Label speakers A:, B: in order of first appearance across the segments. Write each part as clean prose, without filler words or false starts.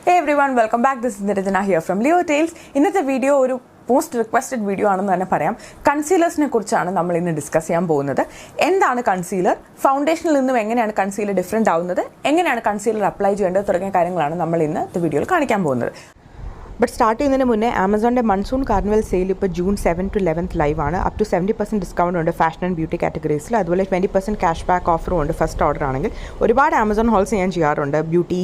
A: Hey everyone, welcome back. This is Nirajana here from Leo Tales. ഇന്നത്തെ video ഒരു most requested video ആണെന്ന് തന്നെ പറയാം. കൺസീലേഴ്സിനെ കുറിച്ചാണ് നമ്മൾ ഇന്ന് ഡിസ്കസ് ചെയ്യാൻ പോകുന്നത്. എന്താണ് കൺസീലർ, ഫൗണ്ടേഷനിൽ നിന്നും എങ്ങനെയാണ് കൺസീലർ ഡിഫറെൻ്റ് ആവുന്നത്, എങ്ങനെയാണ് കൺസീലർ അപ്ലൈ ചെയ്യേണ്ടത് തുടങ്ങിയ കാര്യങ്ങളാണ് നമ്മൾ ഇന്നത്തെ വീഡിയോയിൽ കാണിക്കാൻ പോകുന്നത്. ബട്ട് സ്റ്റാർട്ട് ചെയ്യുന്നതിന് മുന്നേ ആമസോണിൻ്റെ മൺസൂൺ കാർണിവൽ സെയിൽ ഇപ്പോൾ ജൂൺ 7 to 11 ലൈവ് ആണ്. അപ് ടു 70% ഡിസ്കൗണ്ട് ഉണ്ട് ഫാഷൻ ആൻഡ് ബ്യൂട്ടി കാറ്റഗറീസിൽ. അതുപോലെ 20% ക്യാഷ് ബാക്ക് ഓഫറും ഉണ്ട് ഫസ്റ്റ് ഓർഡർ ആണെങ്കിൽ. ഒരുപാട് ആമസോൺ ഹോൾസ് ഞാൻ ചെയ്യാറുണ്ട്. ബ്യൂട്ടി,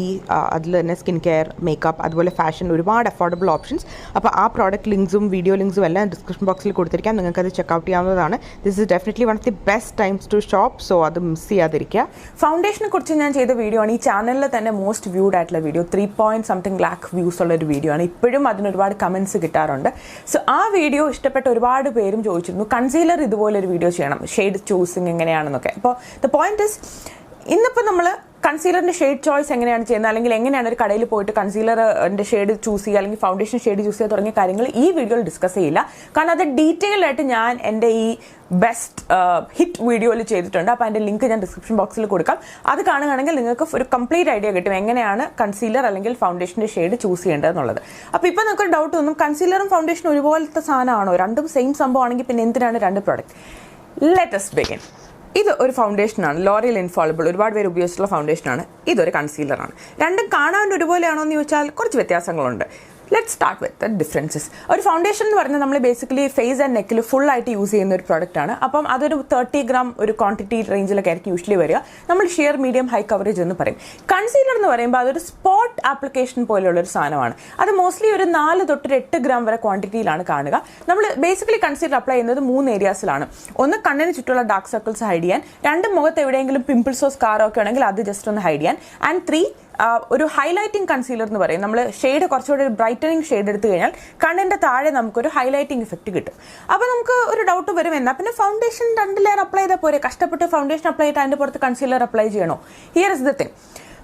A: അതിൽ തന്നെ സ്കിൻ കെയർ, മേക്കപ്പ്, അതുപോലെ ഫാഷൻ, ഒരുപാട് അഫോർഡബിൾ ഓപ്ഷൻസ്. അപ്പോൾ ആ പ്രോഡക്റ്റ് ലിങ്ക്സും വീഡിയോ ലിങ്ക്സും എല്ലാം ഡിസ്ക്രിപ്ഷൻ ബോക്സിൽ കൊടുത്തിരിക്കാം. നിങ്ങൾക്കത് ചെക്കൗട്ട് ചെയ്യാവുന്നതാണ്. This is definitely one of the best times to shop. So അത് മിസ് ചെയ്യാതിരിക്കുക. ഫൗണ്ടേഷനെ കുറിച്ച് ഞാൻ ചെയ്ത വീഡിയോ ആണ്. ഈ ചാനലിൽ തന്നെ മോസ്റ്റ് വ്യൂഡ് ആയിട്ടുള്ള വീഡിയോ, 3.something lakh വ്യൂസ് ഉള്ള ഒരു വീഡിയോ ആണ്. ഇപ്പോഴും അതിന് ഒരുപാട് കമൻസ് കിട്ടാറുണ്ട്. സോ ആ വീഡിയോ ഇഷ്ടപ്പെട്ട ഒരുപാട് പേരും ചോദിച്ചിരുന്നു കൺസീലർ ഇതുപോലൊരു വീഡിയോ ചെയ്യണം, ഷെയ്ഡ് ചൂസിങ് എങ്ങനെയാണെന്നൊക്കെ. അപ്പോൾ ദ പോയിന്റ് ഇസ്, ഇന്നിപ്പോൾ നമ്മൾ കൺസീലറിൻ്റെ ഷെയ്ഡ് ചോയ്സ് എങ്ങനെയാണ് ചെയ്യുന്നത്, അല്ലെങ്കിൽ എങ്ങനെയാണ് ഒരു കടയിൽ പോയിട്ട് കൺസീലറിൻ്റെ ഷെയ്ഡ് ചൂസ് ചെയ്യുക, അല്ലെങ്കിൽ ഫൗണ്ടേഷൻ ഷെയ്ഡ് ചൂസ് ചെയ്യുക തുടങ്ങിയ കാര്യങ്ങൾ ഈ വീഡിയോയിൽ ഡിസ്കസ് ചെയ്യില്ല. കാരണം അത് ഡീറ്റെയിൽ ആയിട്ട് ഞാൻ എൻ്റെ ഈ ബെസ്റ്റ് ഹിറ്റ് വീഡിയോയിൽ ചെയ്തിട്ടുണ്ട്. അപ്പോൾ അതിൻ്റെ ലിങ്ക് ഞാൻ ഡിസ്ക്രിപ്ഷൻ ബോക്സിൽ കൊടുക്കാം. അത് കാണുകയാണെങ്കിൽ നിങ്ങൾക്ക് ഒരു കംപ്ലീറ്റ് ഐഡിയ കിട്ടും എങ്ങനെയാണ് കൺസീലർ അല്ലെങ്കിൽ ഫൗണ്ടേഷൻ്റെ ഷെയ്ഡ് ചൂസ് ചെയ്യേണ്ടതെന്നുള്ളത്. അപ്പോൾ ഇപ്പോൾ നിങ്ങൾക്ക് ഡൗട്ട് തോന്നും, കൺസീലറും ഫൗണ്ടേഷനും ഒരുപോലത്തെ സാധനമാണോ, രണ്ടും സെയിം സംഭവമാണെങ്കിൽ പിന്നെ എന്തിനാണ് രണ്ട് പ്രോഡക്റ്റ്? Let us begin. ഇത് ഒരു ഫൗണ്ടേഷനാണ്, ലോറിയൽ ഇൻഫാളിബിൾ, ഒരുപാട് പേര് ഉപയോഗിച്ചിട്ടുള്ള ഫൗണ്ടേഷനാണ്. ഇതൊരു കൺസീലറാണ്. രണ്ടും കാണാൻ ഒരുപോലെയാണോ എന്ന് ചോദിച്ചാൽ കുറച്ച് വ്യത്യാസങ്ങളുണ്ട്. Let start with the differences. ഒരു ഫൗണ്ടേഷൻ എന്ന് പറഞ്ഞാൽ നമ്മൾ ബേസിക്കലി ഫേസ് ആൻഡ് നെക്കിൽ ഫുൾ ആയിട്ട് യൂസ് ചെയ്യുന്ന ഒരു പ്രോഡക്റ്റ് ആണ്. അപ്പം അതൊരു 30 gram ഒരു ക്വാണ്ടിറ്റി റേഞ്ചിലൊക്കെ ആയിരിക്കും യൂഷ്വലി വരിക. നമ്മൾ ഷിയർ, മീഡിയം, ഹൈ കവറേജ് എന്ന് പറയും. കൺസീലർ എന്ന് പറയുമ്പോൾ അതൊരു സ്പോട്ട് ആപ്ലിക്കേഷൻ പോലെയുള്ളൊരു സാധനമാണ്. അത് മോസ്റ്റ്ലി ഒരു 4 to 8 gram വരെ ക്വാണ്ടിറ്റിയിലാണ് കാണുക. നമ്മൾ ബേസിക്കലി കൺസീലർ അപ്ലൈ ചെയ്യുന്നത് 3 ഏരിയാസിലാണ്. ഒന്ന്, കണ്ണിന് ചുറ്റുള്ള ഡാർക്ക് സർക്കിൾസ് ഹൈഡ് ചെയ്യാൻ. 2, മുഖത്ത് എവിടെയെങ്കിലും പിമ്പിൾസോ സ്കാറോ ഒക്കെ ആണെങ്കിൽ അത് ജസ്റ്റ് ഒന്ന് ഹൈഡ് ചെയ്യാൻ. ആൻഡ് 3, ഒരു ഹൈലൈറ്റിംഗ് കൺസീലർ എന്ന് പറയും. നമ്മൾ ഷെയ്ഡ് കുറച്ചുകൂടി ഒരു ബ്രൈറ്റനിങ് ഷെയ്ഡ് എടുത്തു കഴിഞ്ഞാൽ കണ്ണിൻ്റെ താഴെ നമുക്കൊരു ഹൈലൈറ്റിംഗ് ഇഫക്റ്റ് കിട്ടും. അപ്പോൾ നമുക്ക് ഒരു ഡൗട്ട് വരും, എന്നാൽ പിന്നെ ഫൗണ്ടേഷൻ 2 ലെയർ അപ്ലൈ ചെയ്താൽ പോരെ, കഷ്ടപ്പെട്ട് ഫൗണ്ടേഷൻ അപ്ലൈ ചെയ്തിട്ട് അതിൻ്റെ പുറത്ത് കൺസീലർ അപ്ലൈ ചെയ്യണോ? Here is the thing.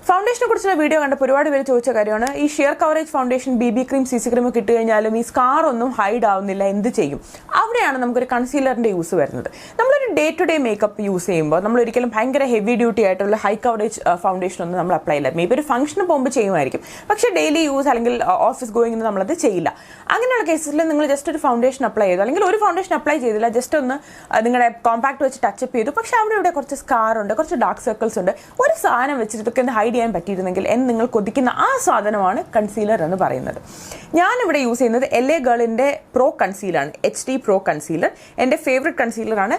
A: ഫൗണ്ടേഷനെ കുറിച്ചുള്ള വീഡിയോ കണ്ടപ്പോൾ ഒരുപാട് പേര് ചോദിച്ച കാര്യമാണ്, ഈ sheer coverage foundation, BB cream, CC cream ഒക്കെ ഇട്ട് കഴിഞ്ഞാലും ഈ സ്കാർ ഒന്നും ഹൈഡ് ആവുന്നില്ല, എന്ത് ചെയ്യും? അവിടെയാണ് നമുക്കൊരു കൺസീലറിൻ്റെ യൂസ് വരുന്നത്. നമ്മളൊരു day to day makeup use ചെയ്യുമ്പോൾ നമ്മൾ ഒരിക്കലും ഭയങ്കര ഹെവി ഡ്യൂട്ടി ആയിട്ടുള്ള ഹൈ കവറേജ് ഫൗണ്ടേഷൻ ഒന്നും നമ്മൾ അപ്ലൈ ചെയ്യില്ല. മേ ബി ഒരു ഫംഗ്ഷന് പോകുമ്പോൾ ചെയ്യുമായിരിക്കും, പക്ഷേ ഡെയിലി യൂസ് അല്ലെങ്കിൽ ഓഫീസ് ഗോയിങ്ങിന് നമ്മളത് ചെയ്യില്ല. അങ്ങനെയുള്ള കേസിൽ നിങ്ങൾ ജസ്റ്റ് ഒരു ഫൗണ്ടേഷൻ അപ്ലൈ ചെയ്തു, അല്ലെങ്കിൽ ഒരു ഫൗണ്ടേഷൻ അപ്ലൈ ചെയ്തില്ല, ജസ്റ്റ് ഒന്ന് നിങ്ങളുടെ കോമ്പാക്ട് വെച്ച് ടച്ചപ്പ് ചെയ്തു, പക്ഷേ അവിടെ ഇവിടെ കുറച്ച് സ്കാർ ഉണ്ട്, കുറച്ച് ഡാർക്ക് സർക്കിൾസ് ഉണ്ട്, ഒരു സാധനം വെച്ചിട്ട് ഇതൊക്കെ ഒന്ന് ഹൈഡ് ചെയ്യാൻ പറ്റിയിരുന്നെങ്കിൽ എന്ന് നിങ്ങൾ കൊതിക്കുന്ന ആ സാധനമാണ് കൺസീലർ എന്ന് പറയുന്നത്. ഞാനിവിടെ യൂസ് ചെയ്യുന്നത് LA ഗേളിൻ്റെ പ്രോ കൺസീലാണ്, HD പ്രോ കൺസീലർ. എൻ്റെ ഫേവറേറ്റ് കൺസീലറാണ്.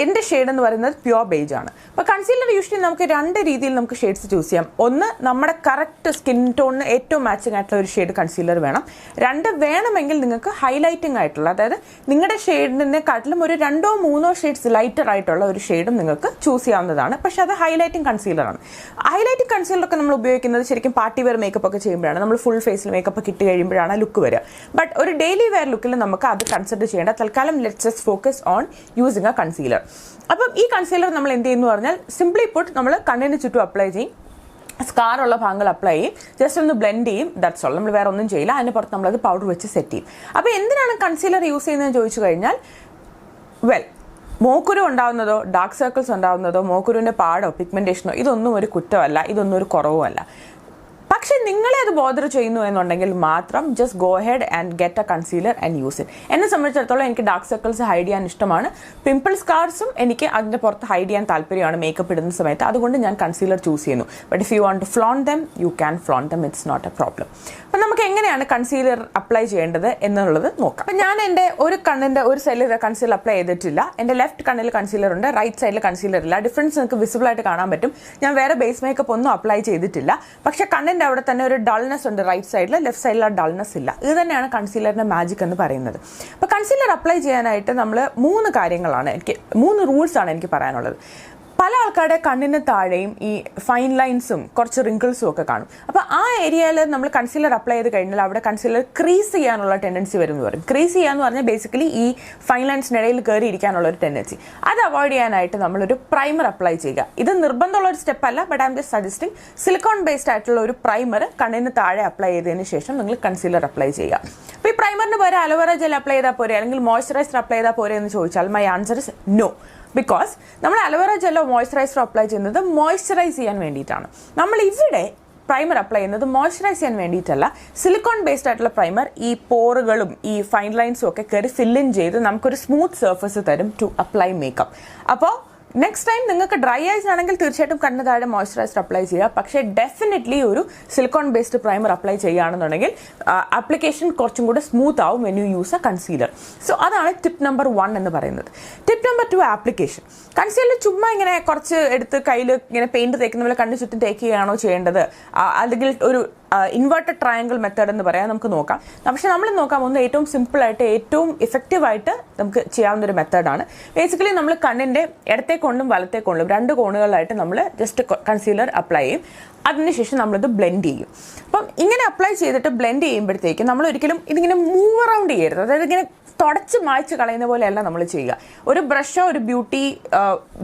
A: എൻ്റെ ഷെയ്ഡ് എന്ന് പറയുന്നത് പ്യുവർ ബേജ് ആണ്. അപ്പോൾ കൺസീലർ യൂഷ്വലി നമുക്ക് 2 രീതിയിൽ നമുക്ക് ഷെയ്ഡ്സ് ചൂസ് ചെയ്യാം. ഒന്ന്, നമ്മുടെ കറക്റ്റ് സ്കിൻ ടോണിന് ഏറ്റവും മാച്ചിങ് ആയിട്ടുള്ള ഒരു ഷെയ്ഡ് കൺസീലർ വേണം. 2, വേണമെങ്കിൽ നിങ്ങൾക്ക് ഹൈലൈറ്റിംഗ് ആയിട്ടുള്ള, അതായത് നിങ്ങളുടെ ഷെയ്ഡിനെക്കാട്ടിലും ഒരു 2-3 ഷെയ്ഡ്സ് ലൈറ്റർ ആയിട്ടുള്ള ഒരു ഷെയ്ഡും നിങ്ങൾക്ക് ചൂസ് ചെയ്യാവുന്നതാണ്. പക്ഷേ അത് ഹൈലൈറ്റിംഗ് കൺസീലറാണ്. ഹൈലൈറ്റിംഗ് കൺസീലറൊക്കെ നമ്മൾ ഉപയോഗിക്കുന്നത് ശരിക്കും പാർട്ടി വെയർ മേക്കപ്പ് ഒക്കെ ചെയ്യുമ്പോഴാണ്, നമ്മൾ ഫുൾ ഫേസിൽ മേക്കപ്പ് ഒക്കെ ഇട്ട് കഴിയുമ്പോഴാണ് ലുക്ക് വരിക. ബട്ട് ഒരു ഡെയിലി വെയർ ലുക്കിൽ നമുക്ക് അത് കൺസിഡർ ചെയ്യേണ്ട. തൽക്കാലം let's just focus on using A concealer. അപ്പം ഈ കൺസീലർ നമ്മൾ എന്ത് ചെയ്യുന്നു പറഞ്ഞാൽ, സിംപ്ലി പുട്ട് നമ്മൾ കണ്ണിന് ചുറ്റും അപ്ലൈ ചെയ്യും, സ്കാറുള്ള ഭാഗങ്ങൾ അപ്ലൈ ചെയ്യും, ജസ്റ്റ് ഒന്ന് ബ്ലെൻഡ് ചെയ്യും, ദാറ്റ്സ് ഓൾ. നമ്മൾ വേറെ ഒന്നും ചെയ്യില്ല. അതിന് പുറത്ത് നമ്മളത് പൗഡർ വെച്ച് സെറ്റ് ചെയ്യും. അപ്പോൾ എന്തിനാണ് കൺസീലർ യൂസ് ചെയ്യുന്നതെന്ന് ചോദിച്ചു കഴിഞ്ഞാൽ, മോക്കുരു ഉണ്ടാകുന്നതോ ഡാർക്ക് സർക്കിൾസ് ഉണ്ടാകുന്നതോ മോക്കുരുവിൻ്റെ പാടോ പിഗ്മെൻറ്റേഷനോ ഇതൊന്നും ഒരു കുറ്റമല്ല, ഇതൊന്നും ഒരു കുറവുമല്ല. പക്ഷേ നിങ്ങളെ അത് ബോദർ ചെയ്യുന്നു എന്നുണ്ടെങ്കിൽ മാത്രം just go head and get A concealer and use it. എന്നെ സംബന്ധിച്ചിടത്തോളം എനിക്ക് ഡാർക്ക് സർക്കിൾസ് ഹൈഡ് ചെയ്യാൻ ഇഷ്ടമാണ്, പിമ്പിൾ സ്കാർസും എനിക്ക് അതിൻ്റെ പുറത്ത് ഹൈഡ് ചെയ്യാൻ താല്പര്യമാണ് മേക്കപ്പ് ഇടുന്ന സമയത്ത്. അതുകൊണ്ട് ഞാൻ കൺസീലർ ചൂസ് ചെയ്യുന്നു. But if you want to flaunt them, you can flaunt them, it's not a problem. അപ്പം നമുക്ക് എങ്ങനെയാണ് കൺസീലർ അപ്ലൈ ചെയ്യേണ്ടത് എന്നുള്ളത് നോക്കാം. അപ്പം ഞാൻ എൻ്റെ ഒരു കണ്ണിൻ്റെ ഒരു സൈഡിൽ കൺസീലർ അപ്ലൈ ചെയ്തിട്ടില്ല. എൻ്റെ ലെഫ്റ്റ് കണ്ണിൽ കൺസീലർ ഉണ്ട്, റൈറ്റ് സൈഡിൽ കൺസീലർ ഇല്ല. ഡിഫറൻസ് നിങ്ങൾക്ക് വിസിബിൾ ആയിട്ട് കാണാൻ പറ്റും. ഞാൻ വേറെ ബേസ് മേക്കപ്പ് ഒന്നും അപ്ലൈ ചെയ്തിട്ടില്ല, പക്ഷേ കണ്ണിൻ്റെ അവിടെ തന്നെ ഒരു ഡൾനെസ് ഉണ്ട് റൈറ്റ് സൈഡിൽ, ലെഫ്റ്റ് സൈഡിൽ ആ ഡൾനെസ് ഇല്ല. ഇത് തന്നെയാണ് കൺസീലറിൻ്റെ മാജിക് എന്ന് പറയുന്നത്. അപ്പോൾ കൺസീലർ അപ്ലൈ ചെയ്യാനായിട്ട് നമ്മൾ 3 റൂൾസാണ് എനിക്ക് പറയാനുള്ളത്. പല ആൾക്കാരുടെ കണ്ണിന് താഴെയും ഈ ഫൈൻ ലൈൻസും കുറച്ച് റിങ്കിൾസും ഒക്കെ കാണും. അപ്പോൾ ആ ഏരിയയിൽ നമ്മൾ കൺസീലർ അപ്ലൈ ചെയ്ത് കഴിഞ്ഞാൽ അവിടെ കൺസീലർ ക്രീസ് ചെയ്യാനുള്ള ടെൻഡൻസി വരും എന്ന് പറയും. ക്രീസ് ചെയ്യാന്ന് പറഞ്ഞാൽ ബേസിക്കലി ഈ ഫൈൻ ലൈൻസിനിടയിൽ കയറി ഇരിക്കാനുള്ള ഒരു ടെൻഡൻസി. അത് അവോയ്ഡ് ചെയ്യാനായിട്ട് നമ്മളൊരു പ്രൈമർ അപ്ലൈ ചെയ്യുക. ഇത് നിർബന്ധമുള്ള ഒരു സ്റ്റെപ്പ് അല്ല, but I'm just suggesting. Silicone based ആയിട്ടുള്ള ഒരു പ്രൈമർ കണ്ണിന് താഴെ അപ്ലൈ ചെയ്തതിന് ശേഷം നിങ്ങൾ കൺസീലർ അപ്ലൈ ചെയ്യുക. അപ്പോൾ ഈ പ്രൈമറിന് പകരം അലോവേറ ജെൽ അപ്ലൈ ചെയ്താൽ പോരെ, അല്ലെങ്കിൽ മോയ്സ്ചറൈസർ അപ്ലൈ ചെയ്താൽ പോരെ എന്ന് ചോദിച്ചാൽ my answer is no. Because we alovera gel or moisturizer apply moisturize ചെയ്യാൻ വേണ്ടിയിട്ടാണ്. നമ്മൾ ഇവിടെ പ്രൈമർ അപ്ലൈ ചെയ്യുന്നത് മോയ്സ്ചറൈസ് ചെയ്യാൻ വേണ്ടിയിട്ടല്ല. സിലിക്കോൺ ബേസ്ഡ് ആയിട്ടുള്ള പ്രൈമർ ഈ പോറുകളും ഈ ഫൈൻ ലൈൻസും ഒക്കെ കയറി ഫില്ലിൻ ചെയ്ത് നമുക്കൊരു സ്മൂത്ത് സർഫസ് തരും ടു അപ്ലൈ മേക്കപ്പ്. അപ്പോൾ നെക്സ്റ്റ് ടൈം നിങ്ങൾക്ക് ഡ്രൈ ഐസ് ആണെങ്കിൽ തീർച്ചയായിട്ടും കണ്ണിന് താഴെ മോയ്സ്ചറൈസർ അപ്ലൈ ചെയ്യുക. പക്ഷേ ഡെഫിനറ്റ്ലി ഒരു സിലിക്കോൺ ബേസ്ഡ് പ്രൈമർ അപ്ലൈ ചെയ്യുകയാണെന്നുണ്ടെങ്കിൽ ആപ്ലിക്കേഷൻ കുറച്ചും കൂടെ സ്മൂത്ത് ആവും when you use A concealer. So അതാണ് ടിപ്പ് നമ്പർ 1 എന്ന് പറയുന്നത്. Tip number 2 application. കൺസീലർ ചുമ്മാ ഇങ്ങനെ കുറച്ച് എടുത്ത് കയ്യിൽ ഇങ്ങനെ പെയിന്റ് തേക്കുന്ന പോലെ കണ്ണിന് ചുറ്റും തേക്കുകയാണോ ചെയ്യേണ്ടത്, അല്ലെങ്കിൽ ഒരു ഇൻവേർട്ടഡ് ട്രയാങ്കിൾ മെത്തേഡ് എന്ന് പറയാൻ നമുക്ക് നോക്കാം. പക്ഷെ നമ്മൾ നോക്കാൻ പോകുന്നത് ഏറ്റവും സിമ്പിളായിട്ട് ഏറ്റവും ഇഫക്റ്റീവായിട്ട് നമുക്ക് ചെയ്യാവുന്ന ഒരു മെത്തേഡാണ്. ബേസിക്കലി നമ്മൾ കണ്ണിൻ്റെ ഇടത്തേക്കൊണ്ടും വലത്തേക്കൊണ്ടും 2 കോണുകളിലായിട്ട് നമ്മൾ ജസ്റ്റ് കൺസീലർ അപ്ലൈ ചെയ്യും. അതിനുശേഷം നമ്മളിത് ബ്ലെൻഡ് ചെയ്യും. അപ്പം ഇങ്ങനെ അപ്ലൈ ചെയ്തിട്ട് ബ്ലെൻഡ് ചെയ്യുമ്പോഴത്തേക്ക് നമ്മൾ ഒരിക്കലും ഇതിങ്ങനെ മൂവ് അറൗണ്ട് ചെയ്യരുത്. അതായത് ഇങ്ങനെ തുടച്ച് മായ്ച്ച് കളയുന്ന പോലെയല്ല നമ്മൾ ചെയ്യുക. ഒരു ബ്രഷോ ഒരു ബ്യൂട്ടി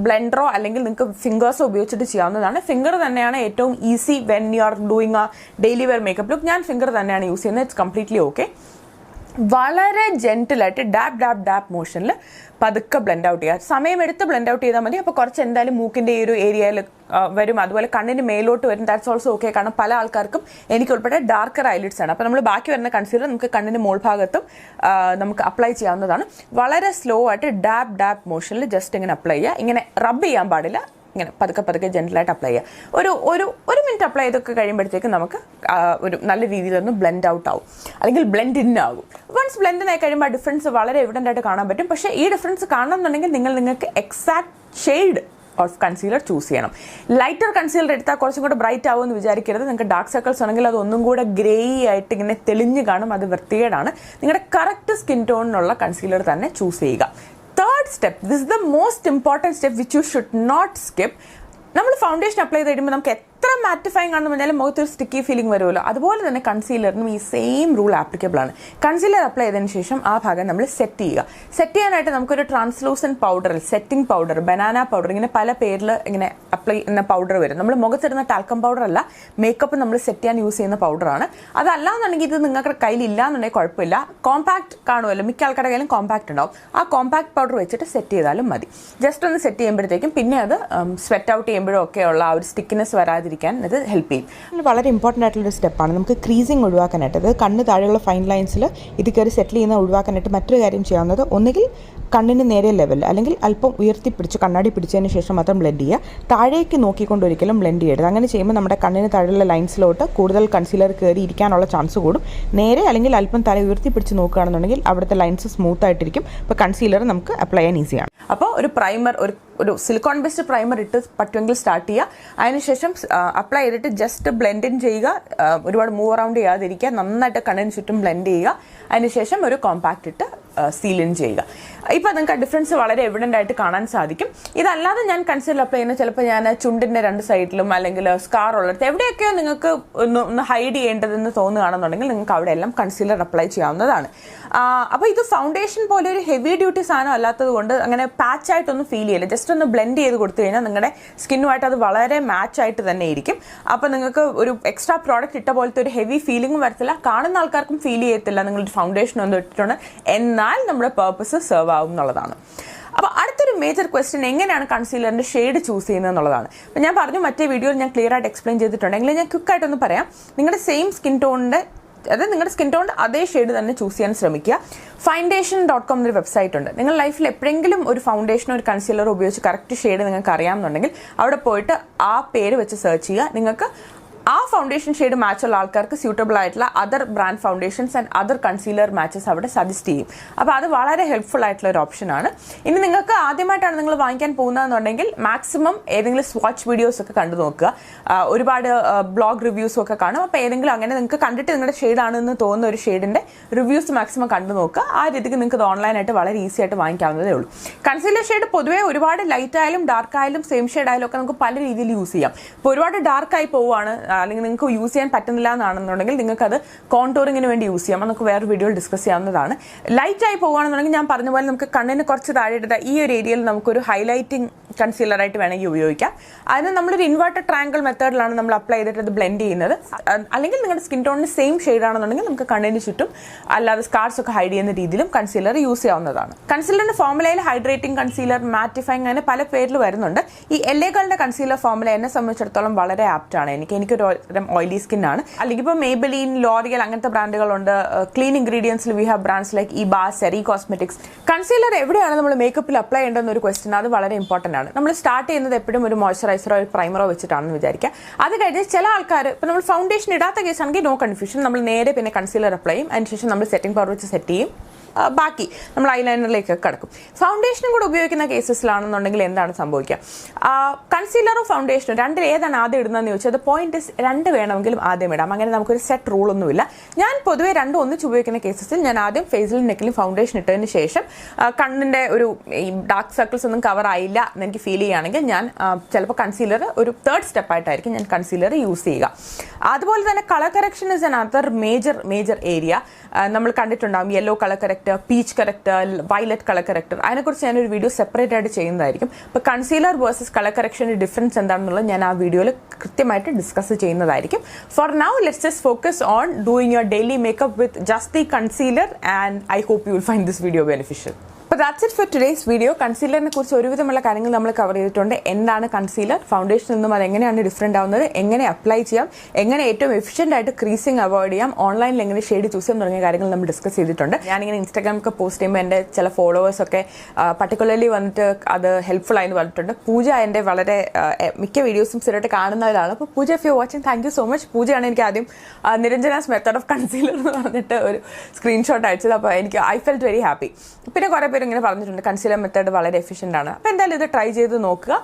A: ബ്ലെൻഡറോ അല്ലെങ്കിൽ നിങ്ങൾക്ക് ഫിംഗേഴ്സോ ഉപയോഗിച്ചിട്ട് ചെയ്യാവുന്നതാണ്. ഫിംഗർ തന്നെയാണ് ഏറ്റവും easy when you are doing a daily wear makeup look. ഞാൻ ഫിംഗർ തന്നെയാണ് യൂസ് ചെയ്യുന്നത്. It's completely okay. വളരെ ജെന്റിലായിട്ട് ഡാപ്പ് മോഷനിൽ പതുക്കെ ബ്ലെൻഡ് ഔട്ട് ചെയ്യുക. സമയമെടുത്ത് ബ്ലെൻഡ് ഔട്ട് ചെയ്താൽ മതി. അപ്പോൾ കുറച്ച് എന്തായാലും മൂക്കിൻ്റെ ഈ ഒരു ഏരിയയിൽ വരും, അതുപോലെ കണ്ണിന് മേലോട്ട് വരും. That's also okay. കാരണം പല ആൾക്കാർക്കും എനിക്ക് ഉൾപ്പെടെ ഡാർക്കർ ഐലിഡ്സ് ആണ്. അപ്പോൾ നമ്മൾ ബാക്കി വരുന്ന കൺസീലർ നമുക്ക് കണ്ണിന് മോൾ ഭാഗത്തും നമുക്ക് അപ്ലൈ ചെയ്യാവുന്നതാണ്. വളരെ സ്ലോ ആയിട്ട് ഡാപ്പ് മോഷനിൽ ജസ്റ്റ് ഇങ്ങനെ അപ്ലൈ ചെയ്യുക. ഇങ്ങനെ റബ്ബ് ചെയ്യാൻ പാടില്ല. ഇങ്ങനെ പതുക്കെ ജെന്റിലായിട്ട് അപ്ലൈ ചെയ്യുക. ഒരു മിനിറ്റ് അപ്ലൈ ചെയ്തൊക്കെ കഴിയുമ്പോഴത്തേക്ക് നമുക്ക് ഒരു നല്ല രീതിയിലൊന്ന് ബ്ലെൻഡ് ഔട്ട് ആവും, അല്ലെങ്കിൽ ബ്ലെൻഡ് ഇൻ ആകും. വൺസ് ബ്ലെൻഡിനായി കഴിയുമ്പോൾ ആ ഡിഫറൻസ് വളരെ എവിഡൻ്റ് ആയിട്ട് കാണാൻ പറ്റും. പക്ഷേ ഈ ഡിഫറൻസ് കാണണമെന്നുണ്ടെങ്കിൽ നിങ്ങൾക്ക് exact shade of concealer choose ചെയ്യണം. ലൈറ്റർ കൺസീലർ എടുത്താൽ കുറച്ചും കൂടെ ബ്രൈറ്റ് ആവുമെന്ന് വിചാരിക്കരുത്. നിങ്ങൾക്ക് ഡാർക്ക് സർക്കിൾസ് ആണെങ്കിൽ അത് ഒന്നും കൂടെ ഗ്രേ ആയിട്ട് ഇങ്ങനെ തെളിഞ്ഞ് കാണും. അത് വൃത്തികേടാണ്. നിങ്ങളുടെ കറക്റ്റ് സ്കിൻ ടോണിനുള്ള കൺസീലർ തന്നെ ചൂസ് ചെയ്യുക. Third step, this is the most important step which you should not skip. നമ്മൾ ഫൗണ്ടേഷൻ അപ്ലൈ ചെയ്ത് കഴിയുമ്പോൾ നമുക്ക് എത്ര മാറ്റിഫൈങ് ആണെന്ന് പറഞ്ഞാലും മുഖത്തൊരു സ്റ്റിക്കി ഫീലിംഗ് വരുമല്ലോ. അതുപോലെ തന്നെ കൺസീലറിനും ഈ സെയിം റൂൾ ആപ്ലിക്കബിൾ ആണ്. കൺസീലർ അപ്ലൈ ചെയ്തതിന് ശേഷം ആ ഭാഗം നമ്മൾ സെറ്റ് ചെയ്യുക. സെറ്റ് ചെയ്യാനായിട്ട് നമുക്കൊരു translucent powder, setting powder, banana powder, ഇങ്ങനെ പല പേരിൽ ഇങ്ങനെ അപ്ലൈ ചെയ്യുന്ന പൗഡർ വരും. നമ്മൾ മുഖത്തിടുന്ന ടാൽക്കം പൗഡർ അല്ല, മേക്കപ്പ് നമ്മൾ സെറ്റ് ചെയ്യാൻ യൂസ് ചെയ്യുന്ന പൗഡറാണ്. അതല്ലാന്നുണ്ടെങ്കിൽ ഇത് നിങ്ങളുടെ കയ്യിലില്ല എന്നുണ്ടെങ്കിൽ കുഴപ്പമില്ല. കോമ്പാക്ട് കാണുമല്ലോ, മിക്ക ആൾക്കാരുടെ കയ്യിലും കോമ്പാക്ട് ഉണ്ടാവും. ആ കോമ്പാക്ട് പൗഡർ വെച്ചിട്ട് സെറ്റ് ചെയ്താലും മതി. ജസ്റ്റ് ഒന്ന് സെറ്റ് ചെയ്യുമ്പോഴത്തേക്കും പിന്നെ അത് സ്വെറ്റ് ഔട്ട് ചെയ്യുമ്പോഴൊക്കെ ഉള്ള ആ ഒരു സ്റ്റിക്കിനെസ് വരാതിരിക്കാൻ ഇത് ഹെൽപ്പ് ചെയ്യും.
B: വളരെ ഇമ്പോർട്ടൻ്റ് ആയിട്ടുള്ളൊരു സ്റ്റെപ്പാണ് നമുക്ക് ക്രീസിങ് ഒഴിവാക്കാനായിട്ട്. അത് കണ്ണ് താഴെയുള്ള ഫൈൻ ലൈൻസിൽ ഇത് കയറി സെറ്റിൽ ചെയ്യുന്ന ഒഴിവാക്കാനായിട്ട് മറ്റൊരു കാര്യം ചെയ്യാവുന്നത്, ഒന്നുകിൽ കണ്ണിന് നേരെ ലെവൽ അല്ലെങ്കിൽ അല്പം ഉയർത്തിപ്പിടിച്ച് കണ്ണാടി പിടിച്ചതിന് ശേഷം മാത്രം ബ്ലെൻഡ് ചെയ്യുക. താഴേക്ക് നോക്കിക്കൊണ്ട് ഒരിക്കലും ബ്ലെൻഡ് ചെയ്യരുത്. അങ്ങനെ ചെയ്യുമ്പോൾ നമ്മുടെ കണ്ണിന് താഴെയുള്ള ലൈൻസിലോട്ട് കൂടുതൽ കൺസീലർ കയറി ഇരിക്കാനുള്ള ചാൻസ് കൂടും. നേരെ അല്ലെങ്കിൽ അല്പം തല ഉയർത്തിപ്പിടിച്ച് നോക്കുകയാണെന്നുണ്ടെങ്കിൽ അവിടുത്തെ ലൈൻസ് സ്മൂത്ത് ആയിട്ടിരിക്കും. അപ്പോൾ കൺസീലർ നമുക്ക് അപ്ലൈ ചെയ്യാൻ ഈസിയാണ്.
A: അപ്പോൾ ഒരു പ്രൈമർ, ഒരു സിലിക്കോൺ ബേസ്ഡ് പ്രൈമർ ഇട്ട് പറ്റുമെങ്കിൽ സ്റ്റാർട്ട് ചെയ്യുക. അതിനുശേഷം അപ്ലൈ ചെയ്തിട്ട് ജസ്റ്റ് ബ്ലെൻഡ് ഇൻ ചെയ്യുക. ഒരുപാട് മൂവ് അറൗണ്ട് ചെയ്യാതിരിക്കുക. നന്നായിട്ട് കണ്ണിന് ചുറ്റും ബ്ലെൻഡ് ചെയ്യുക. അതിനുശേഷം ഒരു കോമ്പാക്ട് ഇട്ട് സീൽ ഇൻ ചെയ്യുക. ഇപ്പോൾ നിങ്ങൾക്ക് ആ ഡിഫറൻസ് വളരെ എവിഡൻ്റ് ആയിട്ട് കാണാൻ സാധിക്കും. ഇതല്ലാതെ ഞാൻ കൺസീലർ അപ്ലൈ ചെയ്യുന്നത് ചിലപ്പോൾ ഞാൻ ചുണ്ടിൻ്റെ 2 സൈഡിലും അല്ലെങ്കിൽ സ്കാർ ഉള്ളിടത്ത് എവിടെയൊക്കെയോ നിങ്ങൾക്ക് ഒന്ന് ഹൈഡ് ചെയ്യേണ്ടതെന്ന് തോന്നുകയാണെന്നുണ്ടെങ്കിൽ നിങ്ങൾക്ക് അവിടെ എല്ലാം കൺസീലർ അപ്ലൈ ചെയ്യാവുന്നതാണ്. അപ്പോൾ ഇത് ഫൗണ്ടേഷൻ പോലെ ഒരു ഹെവി ഡ്യൂട്ടി സാധനം അല്ലാത്തത് കൊണ്ട് അങ്ങനെ പാച്ചായിട്ടൊന്നും ഫീൽ ചെയ്യില്ല. ജസ്റ്റ് ഒന്ന് ബ്ലെൻഡ് ചെയ്ത് കൊടുത്തു കഴിഞ്ഞാൽ നിങ്ങളുടെ സ്കിന്നുമായിട്ട് അത് വളരെ മാച്ചായിട്ട് തന്നെ ഇരിക്കും. അപ്പോൾ നിങ്ങൾക്ക് ഒരു എക്സ്ട്രാ പ്രോഡക്റ്റ് ഇട്ട പോലത്തെ ഒരു ഹെവി ഫീലിംഗും വരത്തില്ല. കാണുന്ന ആൾക്കാർക്കും ഫീൽ ചെയ്യത്തില്ല നിങ്ങളുടെ ഫൗണ്ടേഷൻ ഒന്നും ഇട്ടിട്ടുണ്ട്, എന്നാൽ നമ്മുടെ പർപ്പസ് സെർവ് ആവും എന്നുള്ളതാണ്. അപ്പോൾ അടുത്തൊരു മേജർ ക്വസ്റ്റ്യൻ, എങ്ങനെയാണ് കൺസീലറിൻ്റെ ഷെയ്ഡ് ചൂസ് ചെയ്യുന്നത് എന്നുള്ളതാണ്. അപ്പോൾ ഞാൻ പറഞ്ഞു, മറ്റേ വീഡിയോയിൽ ഞാൻ ക്ലിയർ ആയിട്ട് എക്സ്പ്ലെയിൻ ചെയ്തിട്ടുണ്ടെങ്കിൽ ഞാൻ ക്വിക്കായിട്ടൊന്ന് പറയാം. നിങ്ങളുടെ സെയിം സ്കിൻ ടോണിൻ്റെ, അതായത് നിങ്ങളുടെ സ്കിൻ ടോണിൻ്റെ അതേ ഷെയ്ഡ് തന്നെ ചൂസ് ചെയ്യാൻ ശ്രമിക്കുക. foundation.com എന്നൊരു വെബ്സൈറ്റ് ഉണ്ട്. നിങ്ങൾ ലൈഫിൽ എപ്പോഴെങ്കിലും ഒരു ഫൗണ്ടേഷനോ ഒരു കൺസീലറോ ഉപയോഗിച്ച് കറക്റ്റ് ഷെയ്ഡ് നിങ്ങൾക്ക് അറിയാമെന്നുണ്ടെങ്കിൽ അവിടെ പോയിട്ട് ആ പേര് വെച്ച് സെർച്ച് ചെയ്യുക. നിങ്ങൾക്ക് ആ ഫൗണ്ടേഷൻ ഷെയ്ഡ് മാച്ചുള്ള ആൾക്കാർക്ക് സ്യൂട്ടബിൾ ആയിട്ടുള്ള other brand foundations and other concealer matches അവിടെ സജസ്റ്റ് ചെയ്യും. അപ്പോൾ അത് വളരെ ഹെൽപ്ഫുൾ ആയിട്ടുള്ള ഒരു ഓപ്ഷനാണ്. ഇനി നിങ്ങൾക്ക് ആദ്യമായിട്ടാണ് നിങ്ങൾ വാങ്ങിക്കാൻ പോകുന്നതെന്നുണ്ടെങ്കിൽ മാക്സിമം ഏതെങ്കിലും സ്വാച്ച് വീഡിയോസ് ഒക്കെ കണ്ടു നോക്കുക. ഒരുപാട് ബ്ലോഗ് റിവ്യൂസും ഒക്കെ കാണും. അപ്പോൾ ഏതെങ്കിലും അങ്ങനെ നിങ്ങൾക്ക് കണ്ടിട്ട് നിങ്ങളുടെ ഷെയ്ഡാണെന്ന് തോന്നുന്ന ഒരു ഷെയ്ഡിൻ്റെ റിവ്യൂസ് മാക്സിമം കണ്ടു നോക്കുക. ആ രീതിക്ക് നിങ്ങൾക്ക് ഇത് ഓൺലൈനായിട്ട് വളരെ ഈസി ആയിട്ട് വാങ്ങിക്കാവുന്നതേ ഉള്ളൂ. കൺസീലർ ഷെയ്ഡ് പൊതുവേ ഒരുപാട് ലൈറ്റ് ആയാലും ഡാർക്ക് ആയാലും സെയിം ഷെയ്ഡ് ആയാലും ഒക്കെ നമുക്ക് പല രീതിയിൽ യൂസ് ചെയ്യാം. ഇപ്പോൾ ഒരുപാട് ഡാർക്കായി പോവുകയാണ് അല്ലെങ്കിൽ നിങ്ങൾക്ക് യൂസ് ചെയ്യാൻ പറ്റുന്നില്ല എന്നാണെന്നുണ്ടെങ്കിൽ നിങ്ങൾക്ക് അത് കോൺടോറിങ്ങിന് വേണ്ടി യൂസ് ചെയ്യാം. നമുക്ക് വേറെ വീഡിയോയിൽ ഡിസ്കസ് ചെയ്യാവുന്നതാണ്. ലൈറ്റ് ആയി പോകുകയാണെന്നുണ്ടെങ്കിൽ ഞാൻ പറഞ്ഞ പോലെ നമുക്ക് കണ്ണിന് കുറച്ച് താഴെ ഈ ഒരു ഏരിയയിൽ നമുക്കൊരു ഹൈലൈറ്റിംഗ് കൺസീലറായിട്ട് വേണമെങ്കിൽ ഉപയോഗിക്കാം. അതിന് നമ്മളൊരു ഇൻവേർട്ടഡ് ട്രയാങ്കിൾ മെത്തേഡിലാണ് നമ്മൾ അപ്ലൈ ചെയ്തിട്ട് അത് ബ്ലെൻഡ് ചെയ്യുന്നത്. അല്ലെങ്കിൽ നിങ്ങളുടെ സ്കിൻ ടോണിന് സെയിം ഷെയ്ഡ് ആണെന്നുണ്ടെങ്കിൽ നമുക്ക് കണ്ണിന് ചുറ്റും അല്ലാതെ സ്കാർസ് ഒക്കെ ഹൈഡ് ചെയ്യുന്ന രീതിയിലും കൺസീലർ യൂസ് ചെയ്യാവുന്നതാണ്. കൺസീലറിന്റെ ഫോർമുലയിൽ ഹൈഡ്രേറ്റിംഗ് കൺസീലർ, മാറ്റിഫൈങ്, അങ്ങനെ പല പേരിൽ വരുന്നുണ്ട്. ഈ എല്ലേകളുടെ കൺസീലർ ഫോർമുല എന്നെ സംബന്ധിച്ചിടത്തോളം വളരെ ആപ്റ്റ് ആണ്. എനിക്കൊരു ഓയിലി സ്കിൻ ആണ്. അല്ലെങ്കിൽ ഇപ്പോൾ മേബലിൻ, ലോറിയൽ അങ്ങനത്തെ ബ്രാൻഡുകളുണ്ട്. ക്ലീൻ ഇൻഗ്രീഡിയൻസിൽ we have brands like Iba, സെറി കോസ്മെറ്റിക്സ്. കൺസീലർ എവിടെയാണ് നമ്മൾ മേക്കപ്പിൽ അപ്ലൈ ചെയ്യേണ്ടെന്ന ഒരു ക്വസ്റ്റ്യൻ, അത് വളരെ ഇമ്പോർട്ടൻ്റ് ആണ്. നമ്മൾ സ്റ്റാർട്ട് ചെയ്യുന്നത് എപ്പോഴും ഒരു മോയ്സ്ചറൈസറോ ഒരു പ്രൈമറോ വെച്ചിട്ടാണെന്ന് വിചാരിക്കുക. അത് കഴിഞ്ഞ് ചില ആൾക്കാർ ഇപ്പോൾ നമ്മൾ ഫൗണ്ടേഷൻ ഇടാത്ത കേസാണെങ്കിൽ നോ കൺഫ്യൂഷൻ, നമ്മൾ നേരെ പിന്നെ കൺസീലർ അപ്ലൈ ചെയ്യും. അതിനുശേഷം നമ്മൾ സെറ്റിംഗ് പൗഡർ വെച്ച് സെറ്റ് ചെയ്യും. ബാക്കി നമ്മൾ ഐലൈനറിലേക്ക് കിടക്കും. ഫൗണ്ടേഷനും കൂടെ ഉപയോഗിക്കുന്ന കേസസിലാണെന്നുണ്ടെങ്കിൽ എന്താണ് സംഭവിക്കുക? കൺസീലറും ഫൗണ്ടേഷനും രണ്ടിൽ ഏതാണ് ആദ്യം ഇടുന്നതെന്ന് ചോദിച്ചാൽ പോയിന്റ് രണ്ട് വേണമെങ്കിലും ആദ്യം ഇടാം. അങ്ങനെ നമുക്കൊരു സെറ്റ് റൂളൊന്നുമില്ല. ഞാൻ പൊതുവെ രണ്ടും ഒന്നിച്ച് ഉപയോഗിക്കുന്ന കേസസിൽ ഞാൻ ആദ്യം ഫേസിലും നെക്കിലും ഫൗണ്ടേഷൻ ഇട്ടതിന് ശേഷം കണ്ണിൻ്റെ ഒരു ഈ ഡാർക്ക് സർക്കിൾസ് ഒന്നും കവർ ആയില്ല എന്ന് എനിക്ക് ഫീൽ ചെയ്യുകയാണെങ്കിൽ ഞാൻ ചിലപ്പോൾ കൺസീലർ ഒരു തേർഡ് സ്റ്റെപ്പായിട്ടായിരിക്കും ഞാൻ കൺസീലർ യൂസ് ചെയ്യുക. അതുപോലെ തന്നെ colour correction is another major area. നമ്മൾ കണ്ടിട്ടുണ്ടാകും yellow colour correct, peach corrector, violet colour corrector. അതിനെക്കുറിച്ച് ഞാനൊരു വീഡിയോ സെപ്പറേറ്റ് ആയിട്ട് ചെയ്യുന്നതായിരിക്കും. ഇപ്പോൾ കൺസീലർ വേഴ്സസ് കളർ കറക്ഷൻ്റെ ഡിഫറൻസ് എന്താണെന്നുള്ളത് ഞാൻ ആ വീഡിയോയിൽ കൃത്യമായിട്ട് ഡിസ്കസ് ചെയ്യുന്നതായിരിക്കും. For now let's just focus on doing your daily makeup with just the concealer and I hope you will find this video beneficial. അപ്പോൾ that's it for today's video. കൺസീലറിനെ കുറിച്ച് ഒരുവിധമുള്ള കാര്യങ്ങൾ നമ്മൾ കവർ ചെയ്തിട്ടുണ്ട്. എന്താണ് കൺസീലർ, ഫൗണ്ടേഷനിൽ നിന്നും അത് എങ്ങനെയാണ് ഡിഫറെൻ്റ് ആവുന്നത്, എങ്ങനെ അപ്ലൈ ചെയ്യാം, എങ്ങനെ ഏറ്റവും എഫിഷ്യൻ്റ് ആയിട്ട് ക്രീസിങ് അവോയ്ഡ് ചെയ്യാം, ഓൺലൈനിൽ എങ്ങനെ ഷെയ്ഡ് ചൂസ് ചെയ്യാം തുടങ്ങിയ കാര്യങ്ങൾ നമ്മൾ ഡിസ്കസ് ചെയ്തിട്ടുണ്ട്. ഞാനിങ്ങനെ ഇൻസ്റ്റാഗ്രാമൊക്കെ പോസ്റ്റ് ചെയ്യുമ്പോൾ എൻ്റെ ചില ഫോളോവേഴ്സൊക്കെ പർട്ടിക്കുലർലി വന്നിട്ട് അത് ഹെൽപ്ഫുൾ ആയെന്ന് പറഞ്ഞിട്ടുണ്ട്. പൂജ എൻ്റെ വളരെ മിക്ക വീഡിയോസും സ്ഥിരമായിട്ട് കാണുന്നവരാണ്. അപ്പോൾ Pooja, if you watching, thank you so much. പൂജയാണ് എനിക്ക് ആദ്യം നിരഞ്ജനാസ് മെത്തേഡ് ഓഫ് കൺസീലർ എന്ന് പറഞ്ഞിട്ട് ഒരു സ്ക്രീൻഷോട്ട് അയച്ചത്. അപ്പോൾ ഐ ഫെൽറ്റ് വെരി ഹാപ്പി. പിന്നെ കുറേ പേര് ഇങ്ങനെ പറഞ്ഞിട്ടുണ്ട് കൺസീലർ മെത്തേഡ് വളരെ എഫിഷ്യൻ്റ് ആണ്. അപ്പോൾ എന്തായാലും ഇത് ട്രൈ ചെയ്ത് നോക്കുക.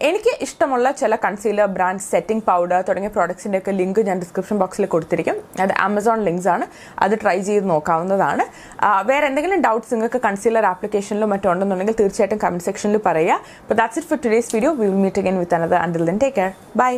A: എനിക്ക് ഇഷ്ടമുള്ള ചില കൺസീലർ ബ്രാൻഡ്, സെറ്റിംഗ് പൗഡർ തുടങ്ങിയ പ്രോഡക്ട്സിൻ്റെ ഒക്കെ ലിങ്ക് ഞാൻ ഡിസ്ക്രിപ്ഷൻ ബോക്സിൽ കൊടുത്തിരിക്കും. അത് ആമസോൺ ലിങ്ക്സ് ആണ്. അത് ട്രൈ ചെയ്ത് നോക്കാവുന്നതാണ്. വേറെ എന്തെങ്കിലും ഡൗട്ട്സ് നിങ്ങൾക്ക് കൺസീലർ ആപ്ലിക്കേഷനിലും മറ്റും ഉണ്ടെന്നുണ്ടെങ്കിൽ തീർച്ചയായിട്ടും കമൻറ്റ് സെക്ഷനിൽ പറയുക. അപ്പോൾ that's it for today's video. We will meet again with another. Until then take care. By.